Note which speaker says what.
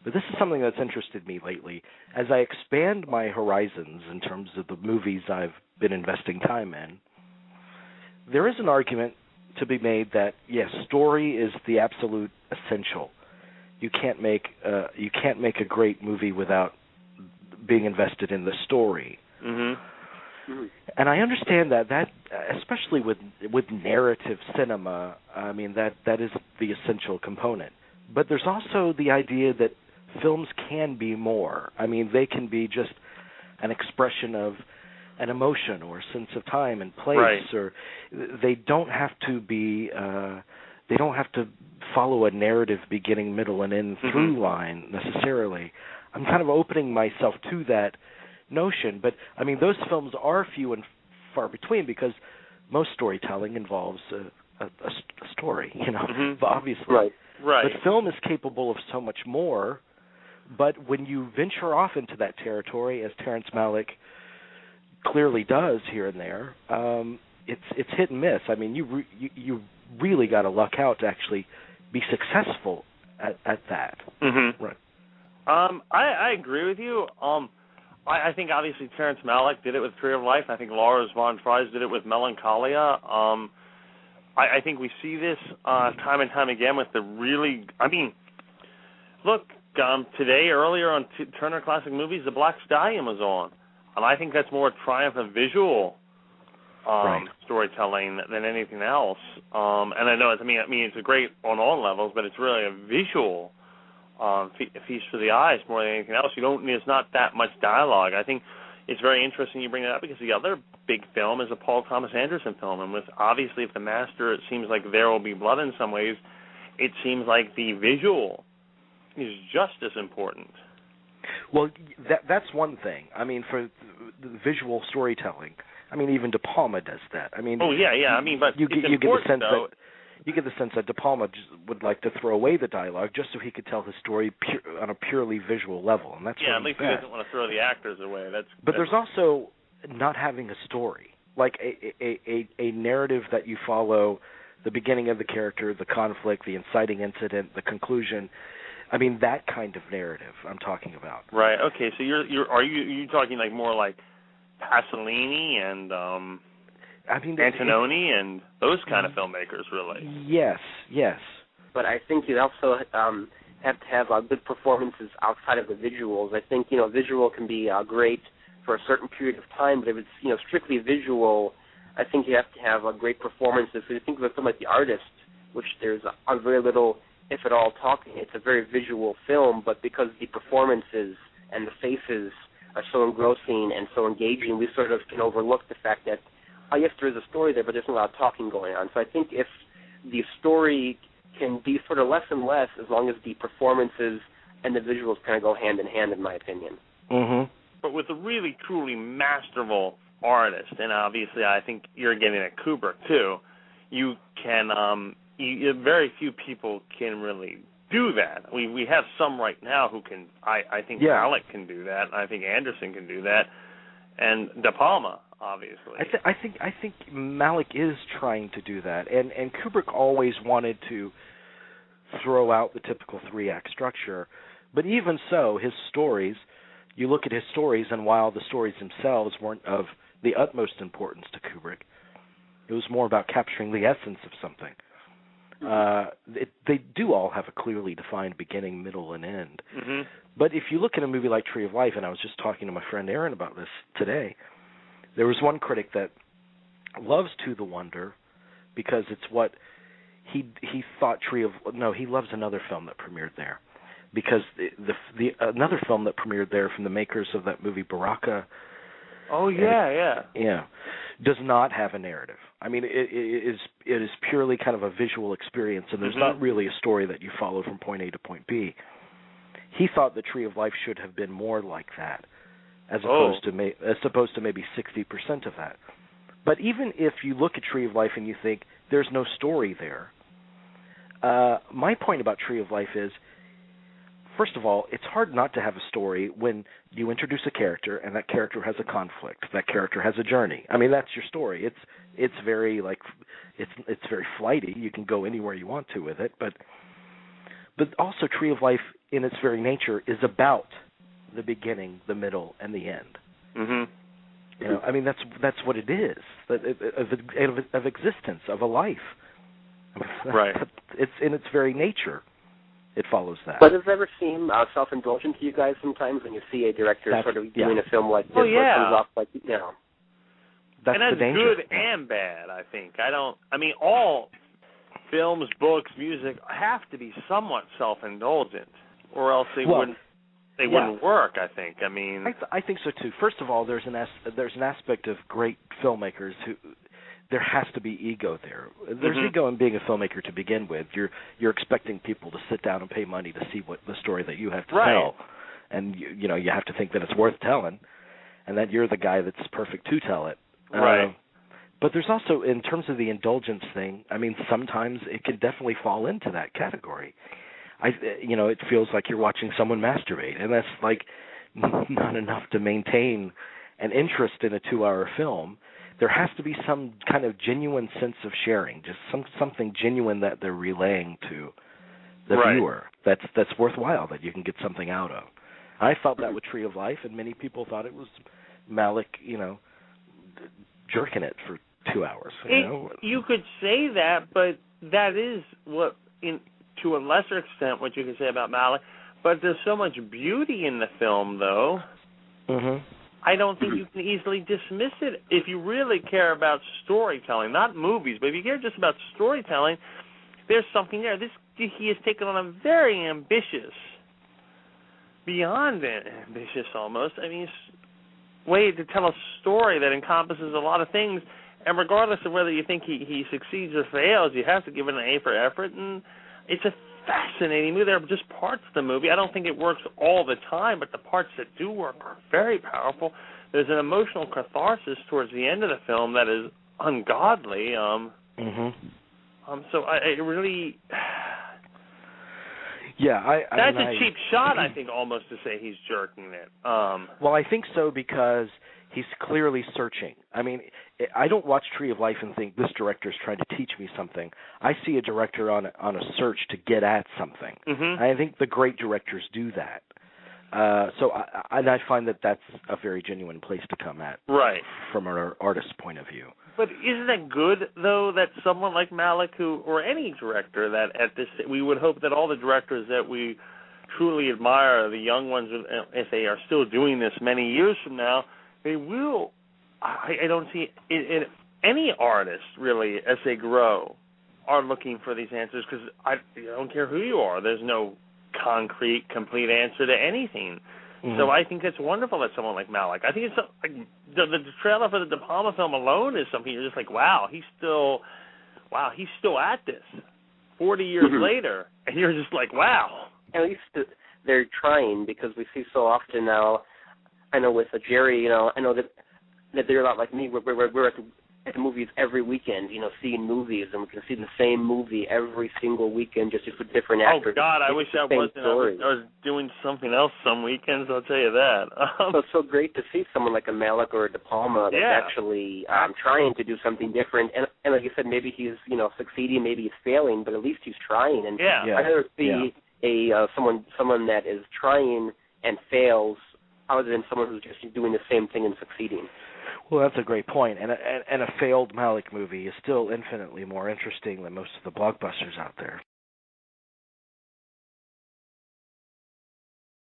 Speaker 1: But this is something that's interested me lately. As I expand my horizons in terms of the movies I've been investing time in, there is an argument to be made that, yes, story is the absolute essential. You can't make a great movie without being invested in the story.
Speaker 2: Mm-hmm. Mm-hmm.
Speaker 1: And I understand that especially with narrative cinema, I mean that is the essential component. But there's also the idea that films can be more. I mean, they can be just an expression of an emotion or a sense of time and place,
Speaker 2: right.
Speaker 1: or they don't have to be. They don't have to follow a narrative beginning, middle, and end through
Speaker 2: mm-hmm.
Speaker 1: line necessarily. I'm kind of opening myself to that notion, but I mean, those films are few and far between because most storytelling involves a story,
Speaker 2: mm-hmm.
Speaker 1: obviously.
Speaker 3: Right.
Speaker 2: Right.
Speaker 1: But film is capable of so much more. But when you venture off into that territory, as Terrence Malick clearly does here and there, it's hit and miss. I mean, you really got to luck out to actually be successful at that.
Speaker 2: Mm-hmm.
Speaker 1: Right.
Speaker 2: I agree with you. I think obviously Terrence Malick did it with Tree of Life. I think Lars von Trier did it with Melancholia. I think we see this time and time again with the really. I mean, look. Today, earlier on Turner Classic Movies, The Black Stallion was on, and I think that's more a triumph of visual storytelling than anything else. And I know it's a great on all levels, but it's really a visual feast for the eyes more than anything else. There's not that much dialogue. I think it's very interesting you bring that up because the other big film is a Paul Thomas Anderson film, and with obviously if the master, it seems like There Will Be Blood in some ways, it seems like the visual is just as important.
Speaker 1: Well, that's one thing. I mean, for the visual storytelling, I mean, even De Palma does that. I mean,
Speaker 2: oh yeah. I mean, but
Speaker 1: you get the sense that De Palma would like to throw away the dialogue just so he could tell his story on a purely visual level, and that's
Speaker 2: at least he doesn't want to throw the actors away.
Speaker 1: But there's also not having a story, like a narrative that you follow, the beginning of the character, the conflict, the inciting incident, the conclusion. I mean, that kind of narrative I'm talking about.
Speaker 2: Right. Okay. So are you talking like more like Pasolini and Antonioni and those kind of filmmakers, really?
Speaker 1: Yes.
Speaker 3: But I think you also have to have good performances outside of the visuals. I think visual can be great for a certain period of time, but if it's strictly visual, I think you have to have great performances. So you think of a film like The Artist, which there's a very little, if at all, talking. It's a very visual film, but because the performances and the faces are so engrossing and so engaging, we sort of can overlook the fact that, yes, there is a story there, but there's a lot of talking going on. So I think if the story can be sort of less and less as long as the performances and the visuals kind of go hand in hand, in my opinion.
Speaker 1: Mm-hmm.
Speaker 2: But with a really, truly masterful artist, and obviously I think you're getting at Kubrick, too, you can... very few people can really do that. We have some right now who can. I think Malick can do that. I think Anderson can do that, and De Palma, obviously.
Speaker 1: I think Malick is trying to do that, and Kubrick always wanted to throw out the typical 3-act structure, but even so, his stories. You look at his stories, and while the stories themselves weren't of the utmost importance to Kubrick, it was more about capturing the essence of something. They do all have a clearly defined beginning, middle, and end.
Speaker 2: Mm-hmm.
Speaker 1: But if you look at a movie like Tree of Life, and I was just talking to my friend Aaron about this today, there was one critic that loves To the Wonder because it's what he thought he loves another film that premiered there because the another film that premiered there from the makers of that movie Baraka.
Speaker 2: Oh yeah.
Speaker 1: Does not have a narrative. I mean, it is purely kind of a visual experience, and there's not really a story that you follow from point A to point B. He thought the Tree of Life should have been more like that, as opposed to maybe 60% of that. But even if you look at Tree of Life and you think there's no story there, my point about Tree of Life is, first of all, it's hard not to have a story when you introduce a character and that character has a conflict, that character has a journey. I mean, that's your story. It's very it's very flighty. You can go anywhere you want to with it, but but also Tree of Life, in its very nature, is about the beginning, the middle, and the end.
Speaker 2: Mm-hmm.
Speaker 1: You know, I mean, that's what it is, of existence, of a life.
Speaker 2: Right.
Speaker 1: It's in its very nature. It follows that.
Speaker 3: But does it ever seem self-indulgent to you guys sometimes when you see a director sort of doing a film like this where it comes off like, you know?
Speaker 1: That's
Speaker 2: and that's
Speaker 1: the danger.
Speaker 2: Good and bad, I think. I mean, all films, books, music have to be somewhat self-indulgent, or else they wouldn't work, I think. I mean,
Speaker 1: I think so too. First of all, there's an aspect of great filmmakers who there has to be ego there. There's ego in being a filmmaker to begin with. You're expecting people to sit down and pay money to see what the story that you have to tell, and you know you have to think that it's worth telling, and that you're the guy that's perfect to tell it.
Speaker 2: Right.
Speaker 1: But there's also, in terms of the indulgence thing, I mean, sometimes it can definitely fall into that category. It feels like you're watching someone masturbate, and that's like not enough to maintain an interest in a 2-hour film. There has to be some kind of genuine sense of sharing, just something genuine that they're relaying to the viewer that's worthwhile, that you can get something out of. I felt that with Tree of Life, and many people thought it was Malick, jerking it for 2 hours.
Speaker 2: You could say that, but that is what, to a lesser extent, what you can say about Malick. But there's so much beauty in the film, though.
Speaker 1: Mm-hmm.
Speaker 2: I don't think you can easily dismiss it if you really care about storytelling, not movies, but if you care just about storytelling, there's something there. He has taken on a very ambitious, beyond ambitious almost, way to tell a story that encompasses a lot of things, and regardless of whether you think he succeeds or fails, you have to give it an A for effort, and it's a fascinating movie. There are just parts of the movie. I don't think it works all the time, but the parts that do work are very powerful. There's an emotional catharsis towards the end of the film that is ungodly. So I really... That's a cheap shot, I think, almost to say he's jerking it.
Speaker 1: Well, I think so because he's clearly searching. I mean, I don't watch Tree of Life and think this director's trying to teach me something. I see a director on a search to get at something.
Speaker 2: Mm-hmm.
Speaker 1: I think the great directors do that. So I find that that's a very genuine place to come at from an artist's point of view.
Speaker 2: But isn't it good, though, that someone like Malick, or any director, that at this, we would hope that all the directors that we truly admire, the young ones, if they are still doing this many years from now, they will. I don't see any artist, really, as they grow, are looking for these answers, because I don't care who you are. There's no concrete, complete answer to anything. Mm-hmm. So I think it's wonderful that someone like Malick. I think it's like the trailer for the De Palma film alone is something you're just like, wow, he's still at this 40 years later, and you're just like, wow.
Speaker 3: At least they're trying, because we see so often now. I know with Jerry, I know that they're a lot like me. We're at the movies every weekend, seeing movies, and we can see the same movie every single weekend, just with different actors.
Speaker 2: Oh God, I wish I wasn't. I was doing something else some weekends. I'll tell you that.
Speaker 3: So it's so great to see someone like a Malick or a De Palma that's actually trying to do something different. And like you said, maybe he's succeeding, maybe he's failing, but at least he's trying. And I'd rather see someone that is trying and fails, other than someone who's just doing the same thing and succeeding.
Speaker 1: Well, that's a great point. And a failed Malick movie is still infinitely more interesting than most of the blockbusters out there.